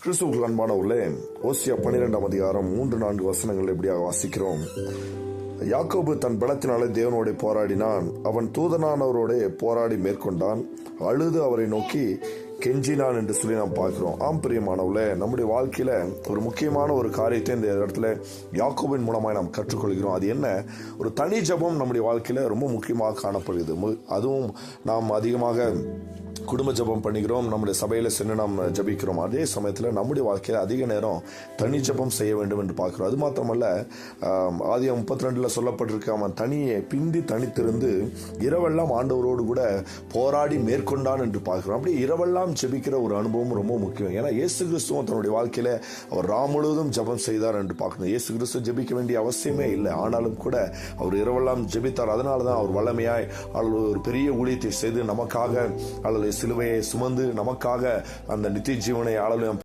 கிறிஸ்துவுக்குள் அன்பானவர்களே, ஓசியா 12ஆம் அதிகாரம் 3-4 வசனங்கள் எப்படியாக வாசிக்கிறோம். யாக்கோபு தன் பலத்தினாலே தேவனோட போராடினான், அவன் தூதனானவரோட போராடி மேற்கொண்டான், அழுது அவரை நோக்கி கெஞ்சினான் என்று சொல்லி நாம் பார்க்கிறோம். பிரியமானவர்களே, நம்முடைய வாழ்க்கையில ஒரு முக்கியமான ஒரு காரியத்தை இந்த இடத்துல யாக்கோபின் மூலமாக நாம் கற்றுக்கொள்கிறோம். அது என்ன? ஒரு தனி ஜெபம் நம்முடைய வாழ்க்கையில ரொம்ப முக்கியமாக காணப்படுகிறது. அதுவும் நாம் அதிகமாக குடும்ப ஜெபம் பண்ணிக்கிறோம், நம்முடைய சபையில சென்று நாம் ஜபிக்கிறோம். அதே சமயத்தில் நம்முடைய வாழ்க்கையில் அதிக நேரம் தனி ஜெபம் செய்ய வேண்டும் என்று பார்க்கிறோம். அது மாத்திரமல்ல, ஆதியாகமம் 32 சொல்லப்பட்டிருக்க, அவன் தனியே பிந்தி தனித்திருந்து இரவெல்லாம் ஆண்டவரோடு கூட போராடி மேற்கொண்டான் என்று பார்க்கிறோம். அப்படி இரவெல்லாம் ஜெபிக்கிற ஒரு அனுபவம் ரொம்ப முக்கியம். ஏன்னா இயேசு கிறிஸ்துவும் தன்னுடைய வாழ்க்கையில அவர் ராம் முழுவதும் ஜெபம் செய்தார் என்று பார்க்கணும். இயேசு கிறிஸ்து ஜெபிக்க வேண்டிய அவசியமே இல்லை, ஆனாலும் கூட அவர் இரவெல்லாம் ஜெபித்தார். அதனாலதான் அவர் வல்லமையாய் ஒரு பெரிய ஊழியத்தை செய்து நமக்காக சிலுவையை சுமந்து நமக்காக அந்த நித்திய ஜீவனை ஆளலும்